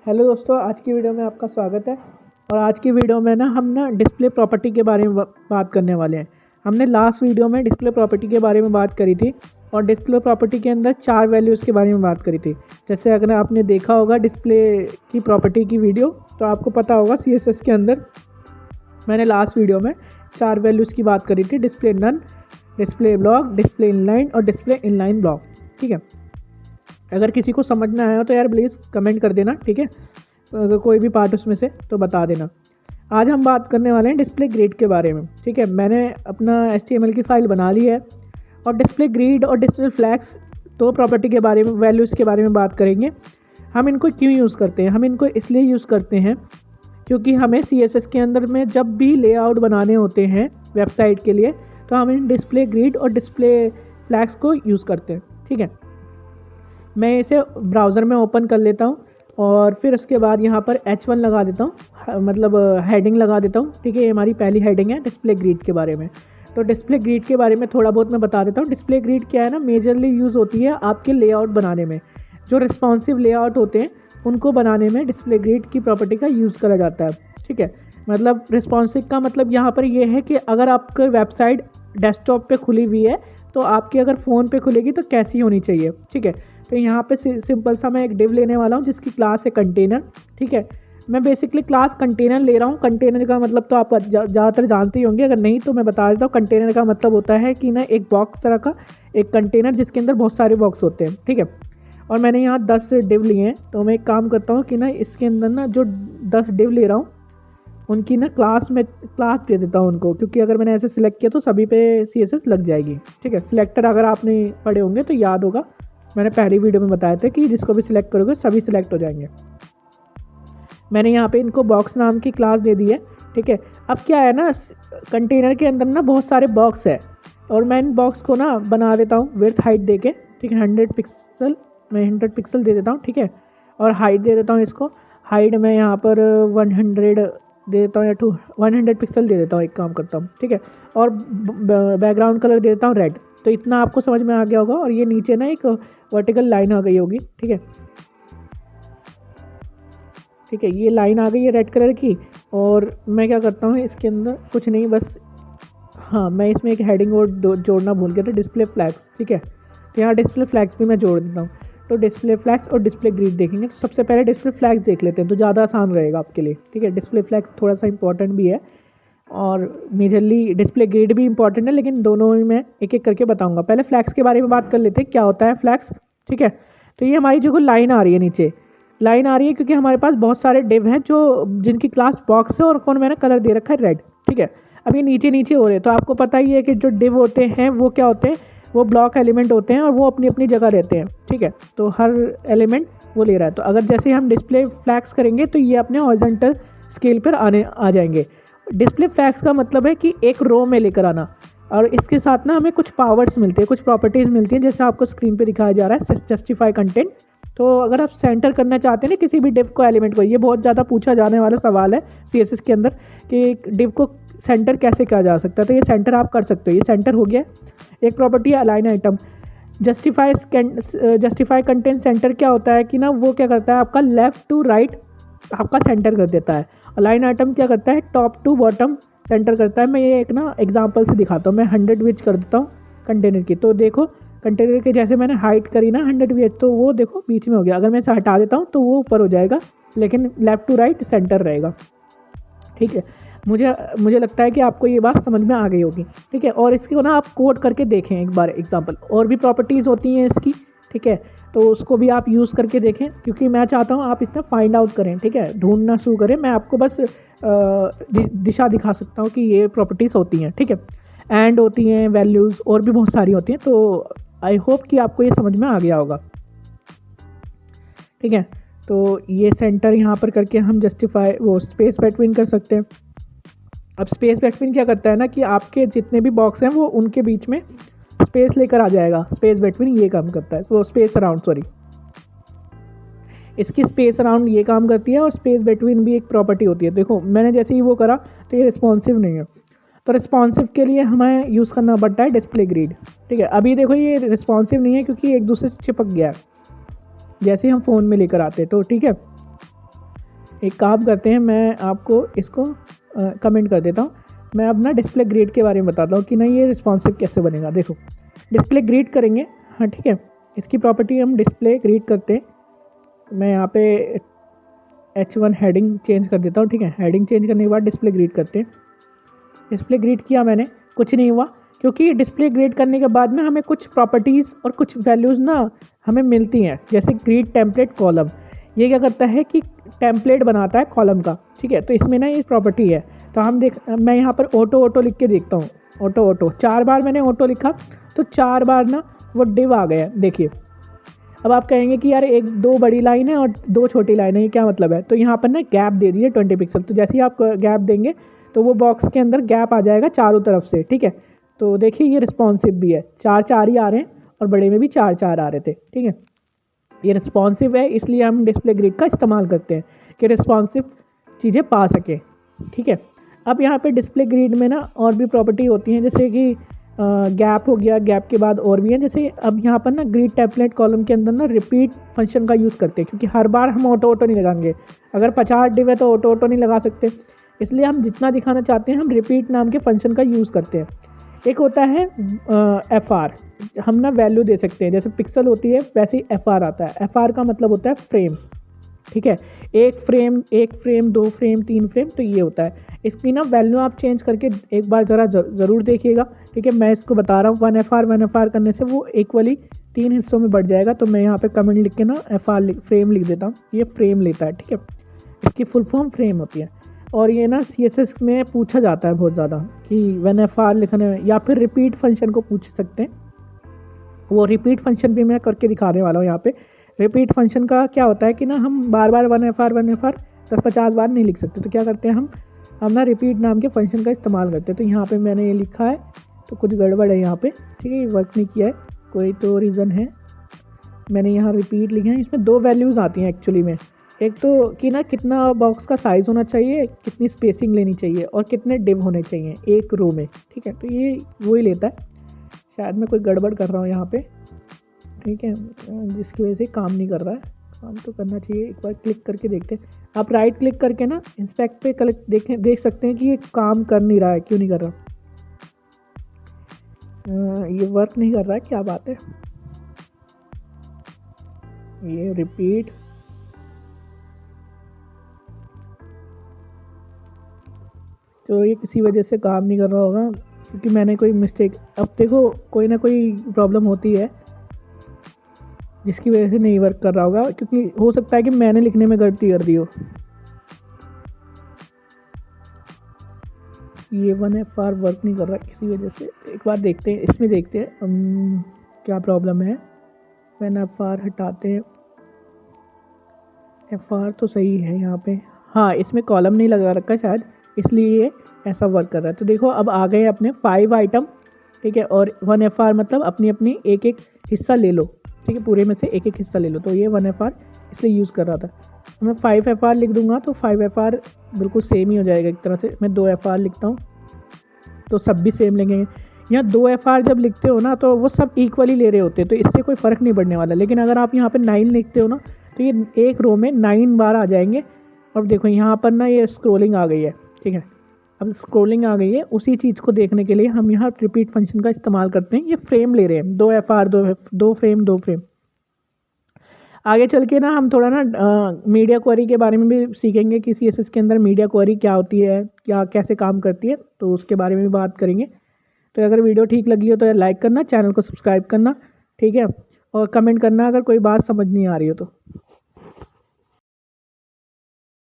Hello दोस्तों, आज की वीडियो में आपका स्वागत है। और आज की वीडियो में हम डिस्प्ले प्रॉपर्टी के बारे में बात करने वाले हैं। हमने लास्ट वीडियो में डिस्प्ले प्रॉपर्टी के बारे में बात करी थी और डिस्प्ले प्रॉपर्टी के अंदर 4 वैल्यूज़ के बारे में बात करी थी। जैसे अगर आपने देखा होगा डिस्प्ले की प्रॉपर्टी की वीडियो, तो आपको पता होगा CSS के अंदर मैंने लास्ट वीडियो में 4 वैल्यूज़ की बात करी थी। Display none, display block, display inline और डिस्प्ले इनलाइन ब्लॉक। ठीक है, अगर किसी को समझ में आया हो तो यार प्लीज़ कमेंट कर देना। ठीक है, अगर कोई भी पार्ट उसमें से तो बता देना। आज हम बात करने वाले हैं डिस्प्ले ग्रिड के बारे में। ठीक है, मैंने अपना HTML की फ़ाइल बना ली है और डिस्प्ले ग्रिड और डिस्प्ले फ्लैग्स दो प्रॉपर्टी के बारे में, वैल्यूज़ के बारे में बात करेंगे। हम इनको क्यों यूज़ करते हैं? हम इनको इसलिए यूज़ करते हैं क्योंकि हमें CSS के अंदर में जब भी लेआउट बनाने होते हैं वेबसाइट के लिए, तो हम इन डिस्प्ले ग्रिड और डिस्प्ले फ्लैग्स को यूज़ करते हैं। ठीक है, मैं इसे ब्राउज़र में ओपन कर लेता हूँ और फिर उसके बाद यहाँ पर H1 लगा देता हूँ, मतलब हेडिंग लगा देता हूँ। ठीक है, ये हमारी पहली हेडिंग है डिस्प्ले ग्रिड के बारे में। तो डिस्प्ले ग्रिड के बारे में थोड़ा बहुत मैं बता देता हूँ। डिस्प्ले ग्रिड क्या है ना, मेजरली यूज़ होती है आपके लेआउट बनाने में। जो रिस्पॉन्सिव लेआउट होते हैं उनको बनाने में डिस्प्ले ग्रिड की प्रॉपर्टी का यूज़ करा जाता है। ठीक है, मतलब रिस्पॉन्सिव का मतलब यहाँ पर ये है कि अगर आपकी वेबसाइट डेस्कटॉप पे खुली हुई है तो आपकी अगर फ़ोन पे खुलेगी तो कैसी होनी चाहिए। ठीक है, तो यहाँ पे सिंपल सा मैं एक डिव लेने वाला हूँ जिसकी क्लास है कंटेनर। ठीक है, मैं बेसिकली क्लास कंटेनर ले रहा हूँ। कंटेनर का मतलब तो आप ज़्यादातर जानते ही होंगे, अगर नहीं तो मैं बता देता हूँ। कंटेनर का मतलब होता है कि ना एक बॉक्स तरह का, एक कंटेनर जिसके अंदर बहुत सारे बॉक्स होते हैं। ठीक है, और मैंने यहाँ 10 डिव लिए हैं। तो मैं एक काम करता हूँ कि ना इसके अंदर ना जो 10 डिव ले रहा हूँ उनकी ना क्लास दे देता हूँ उनको, क्योंकि अगर मैंने ऐसे सिलेक्ट किया तो सभी पे CSS लग जाएगी। ठीक है, सिलेक्टर अगर आपने पढ़े होंगे तो याद होगा, मैंने पहली वीडियो में बताया था कि जिसको भी सिलेक्ट करोगे सभी सिलेक्ट हो जाएंगे। मैंने यहाँ पे इनको बॉक्स नाम की क्लास दे दी है। ठीक है, अब क्या है ना, कंटेनर के अंदर ना बहुत सारे बॉक्स है और मैं इन बॉक्स को ना बना देता हूँ विड्थ हाइट दे के। ठीक है, 100 पिक्सल, मैं 100 पिक्सल दे देता हूँ। ठीक है, और हाइट दे देता हूँ इसको, हाइट मैं यहाँ पर 100 दे देता हूँ या 100 पिक्सल दे देता हूँ। एक काम करता हूँ। ठीक है, और बैकग्राउंड कलर दे देता हूँ रेड। तो इतना आपको समझ में आ गया होगा। और ये नीचे ना एक वर्टिकल लाइन आ गई होगी। ठीक है, ठीक है, ये लाइन आ गई है रेड कलर की। और मैं क्या करता हूँ इसके अंदर कुछ नहीं, बस हाँ, मैं इसमें एक हेडिंग और जोड़ना भूल गया था, डिस्प्ले फ्लैग्स। ठीक है, तो यहाँ डिस्प्ले फ्लैग्स भी मैं जोड़ देता हूँ। तो डिस्प्ले फ्लैग्स और डिस्प्ले ग्रिड देखेंगे तो सबसे पहले डिस्प्ले फ्लैग्स देख लेते हैं, तो ज़्यादा आसान रहेगा आपके लिए। ठीक है, डिस्प्ले फ्लैग्स थोड़ा सा इंपॉर्टेंट भी है और मेजरली डिस्प्ले ग्रिड भी इंपॉर्टेंट है, लेकिन दोनों ही मैं एक एक करके बताऊंगा। पहले फ्लैग्स के बारे में बात कर लेते हैं, क्या होता है फ्लैग्स। ठीक है, तो ये हमारी जो लाइन आ रही है, नीचे लाइन आ रही है क्योंकि हमारे पास बहुत सारे डिव हैं जो जिनकी क्लास बॉक्स है और कौन मैंने कलर दे रखा है रेड। ठीक है, अब ये नीचे नीचे हो रहे हैं तो आपको पता ही है कि जो डिव होते हैं वो क्या होते हैं, वो ब्लॉक एलिमेंट होते हैं और वो अपनी अपनी जगह रहते हैं। ठीक है, तो हर एलिमेंट वो ले रहा है। तो अगर जैसे हम डिस्प्ले फ्लैग्स करेंगे तो ये अपने हॉरिजॉन्टल स्केल पर आ जाएंगे। डिस्प्ले फ्लैग्स का मतलब है कि एक रो में लेकर आना, और इसके साथ ना हमें कुछ पावर्स मिलते हैं, कुछ प्रॉपर्टीज़ मिलती हैं, जैसे आपको स्क्रीन पे दिखाया जा रहा है, जस्टिफाई कंटेंट। तो अगर आप सेंटर करना चाहते हैं ना किसी भी डिव को, एलिमेंट को, ये बहुत ज़्यादा पूछा जाने वाला सवाल है CSS के अंदर कि डिव को सेंटर कैसे किया जा सकता है, तो ये सेंटर आप कर सकते हो। ये सेंटर हो गया। एक प्रॉपर्टी है align item. Justify content centre क्या होता है कि ना वो क्या करता है, आपका लेफ़्ट टू राइट आपका सेंटर कर देता है। अलाइन आइटम क्या करता है, टॉप टू बॉटम सेंटर करता है। मैं ये एक ना एग्जांपल से दिखाता हूँ। मैं 100 विच कर देता हूँ कंटेनर की, तो देखो कंटेनर के जैसे मैंने हाइट करी ना 100 विच, तो वो देखो बीच में हो गया। अगर मैं इसे हटा देता हूँ तो वो ऊपर हो जाएगा, लेकिन लेफ़्ट टू राइट सेंटर रहेगा। ठीक है, मुझे लगता है कि आपको ये बात समझ में आ गई होगी। ठीक है, और इसको ना आप कोड करके देखें एक बार एग्जांपल। और भी प्रॉपर्टीज़ होती हैं इसकी। ठीक है, तो उसको भी आप यूज़ करके देखें, क्योंकि मैं चाहता हूँ आप इसमें फाइंड आउट करें। ठीक है, ढूंढना शुरू करें। मैं आपको बस दिशा दिखा सकता हूँ कि ये प्रॉपर्टीज़ होती हैं। ठीक है, एंड होती हैं, वैल्यूज़ और भी बहुत सारी होती हैं। तो आई होप कि आपको ये समझ में आ गया होगा। ठीक है, तो ये सेंटर यहाँ पर करके हम जस्टिफाई वो स्पेस बिटवीन कर सकते हैं। अब स्पेस बिटवीन क्या करता है ना कि आपके जितने भी बॉक्स हैं वो उनके बीच में स्पेस लेकर आ जाएगा। स्पेस बिटवीन ये काम करता है, वो स्पेस अराउंड, सॉरी, इसकी स्पेस अराउंड ये काम करती है। और स्पेस बिटवीन भी एक प्रॉपर्टी होती है। देखो मैंने जैसे ही वो करा तो ये रिस्पॉन्सिव नहीं है, तो रिस्पॉन्सिव के लिए हमें यूज़ करना पड़ता है डिस्प्ले ग्रिड। ठीक है, अभी देखो ये रिस्पॉन्सिव नहीं है क्योंकि एक दूसरे से चिपक गया है जैसे हम फ़ोन में लेकर आते हैं। तो ठीक है, एक काम करते हैं, मैं आपको इसको कमेंट कर देता हूँ। मैं अब ना डिस्प्ले ग्रिड के बारे में बताता हूँ कि ना ये रिस्पॉन्सिव कैसे बनेगा। देखो डिस्प्ले ग्रिड करेंगे, हाँ ठीक है, इसकी प्रॉपर्टी हम डिस्प्ले ग्रिड करते हैं। मैं यहाँ पे H1 हेडिंग चेंज कर देता हूँ, ठीक है। हेडिंग चेंज करने के बाद डिस्प्ले ग्रिड करते हैं। डिस्प्ले ग्रिड किया मैंने, कुछ नहीं हुआ, क्योंकि डिस्प्ले ग्रिड करने के बाद ना हमें कुछ प्रॉपर्टीज़ और कुछ वैल्यूज़ ना हमें मिलती हैं। जैसे ग्रिड टेम्पलेट कॉलम, ये क्या करता है कि टेम्पलेट बनाता है कॉलम का, ठीक है। तो इसमें ना ये प्रॉपर्टी है। तो मैं यहाँ पर ऑटो लिख के देखता हूँ। ऑटो 4 बार मैंने ऑटो लिखा तो 4 बार ना वो डिव आ गया, देखिए। अब आप कहेंगे कि यार 2 बड़ी लाइन है और 2 छोटी लाइन है, ये क्या मतलब है। तो यहाँ पर ना गैप दे दीजिए 20 पिक्सल। तो जैसे ही आप गैप देंगे तो वो बॉक्स के अंदर गैप आ जाएगा चारों तरफ से, ठीक है। तो देखिए ये रिस्पॉन्सिव भी है, 4 ही आ रहे हैं और बड़े में भी 4 आ रहे थे, ठीक है। ये रिस्पॉन्सिव है, इसलिए हम डिस्प्ले ग्रिड का इस्तेमाल करते हैं कि रिस्पॉन्सिव चीज़ें पा सकें, ठीक है। अब यहाँ पे डिस्प्ले ग्रिड में ना और भी प्रॉपर्टी होती हैं, जैसे कि गैप हो गया, गैप के बाद और भी है। जैसे अब यहाँ पर ना ग्रिड टेम्पलेट कॉलम के अंदर ना रिपीट फंक्शन का यूज़ करते हैं, क्योंकि हर बार हम ऑटो नहीं लगाएंगे। अगर 50 डिव है तो ऑटो नहीं लगा सकते, इसलिए हम जितना दिखाना चाहते हैं हम रिपीट नाम के फंक्शन का यूज़ करते हैं। एक होता है FR, हम ना वैल्यू दे सकते हैं, जैसे पिक्सल होती है वैसे ही FR आता है। FR का मतलब होता है फ्रेम, ठीक है। 1 फ्रेम 2 फ्रेम 3 फ्रेम, तो ये होता है। इसकी ना वैल्यू आप चेंज करके एक बार ज़रूर देखिएगा, ठीक है। मैं इसको बता रहा हूँ 1 FR करने से वो इक्वली 3 हिस्सों में बढ़ जाएगा। तो मैं यहाँ पे कमेंट लिख के ना फ्रेम लिख देता हूँ, ये फ्रेम लेता है, ठीक है। इसकी फुल फॉर्म फ्रेम होती है। और ये ना CSS में पूछा जाता है बहुत ज़्यादा कि 1 FR लिखने में, या फिर रिपीट फंक्शन को पूछ सकते हैं। वो रिपीट फंक्शन भी मैं करके दिखाने वाला हूँ यहाँ पे। रिपीट फंक्शन का क्या होता है कि ना हम बार 1 FR 10-50 बार नहीं लिख सकते। तो क्या करते हैं हम ना रिपीट नाम के फंक्शन का इस्तेमाल करते हैं। तो यहाँ पे मैंने ये लिखा है, तो कुछ गड़बड़ है यहाँ पे, ठीक है। ये वर्क नहीं किया है, कोई तो रीज़न है। मैंने यहाँ रिपीट लिखे हैं, इसमें 2 वैल्यूज़ आती हैं एक्चुअली में। एक तो कि ना कितना बॉक्स का साइज़ होना चाहिए, कितनी स्पेसिंग लेनी चाहिए और कितने डिव होने चाहिए एक रो में, ठीक है। तो ये वही लेता है। शायद मैं कोई गड़बड़ कर रहा हूँ यहाँ पे, ठीक है, जिसकी वजह से काम नहीं कर रहा है। काम तो करना चाहिए। एक बार क्लिक करके देखते हैं। आप राइट क्लिक करके ना इंस्पेक्ट पे देख सकते हैं कि ये काम कर नहीं रहा है, क्यों नहीं कर रहा। ये वर्क नहीं कर रहा है, क्या बात है। ये रिपीट, तो ये किसी वजह से काम नहीं कर रहा होगा, क्योंकि मैंने कोई मिस्टेक, अब देखो कोई ना कोई प्रॉब्लम होती है जिसकी वजह से नहीं वर्क कर रहा होगा, क्योंकि हो सकता है कि मैंने लिखने में गलती कर दी हो। ये 1 FR वर्क नहीं कर रहा किसी वजह से। एक बार देखते हैं, इसमें देखते हैं क्या प्रॉब्लम है। 1 FR हटाते हैं, FR तो सही है यहाँ पे। हाँ, इसमें कॉलम नहीं लगा रखा शायद, इसलिए ये ऐसा वर्क कर रहा है। तो देखो अब आ गए अपने 5 आइटम, ठीक है। और 1 FR मतलब अपनी एक हिस्सा ले लो, ठीक है। पूरे में से एक हिस्सा ले लो। तो ये 1 FR इसलिए यूज़ कर रहा था। तो मैं 5 FR लिख दूंगा तो 5 FR बिल्कुल सेम ही हो जाएगा एक तरह से। मैं 2 FR लिखता हूँ तो सब भी सेम लेंगे। यहाँ 2 FR जब लिखते हो ना तो वो सब इक्वली ले रहे होते हैं, तो इससे कोई फ़र्क नहीं पड़ने वाला। लेकिन अगर आप यहाँ पे 9 लिखते हो ना तो ये एक रो में 9 बार आ जाएंगे। और देखो यहाँ पर ना ये स्क्रोलिंग आ गई है, ठीक है। अब स्क्रोलिंग आ गई है, उसी चीज़ को देखने के लिए हम यहाँ रिपीट फंक्शन का इस्तेमाल करते हैं। ये फ्रेम ले रहे हैं, 2 FR 2 फ्रेम। आगे चल के ना हम थोड़ा ना मीडिया क्वेरी के बारे में भी सीखेंगे कि CSS के अंदर मीडिया क्वेरी क्या होती है, क्या कैसे काम करती है, तो उसके बारे में भी बात करेंगे। तो अगर वीडियो ठीक लगी हो तो लाइक करना, चैनल को सब्सक्राइब करना, ठीक है। और कमेंट करना अगर कोई बात समझ नहीं आ रही हो तो।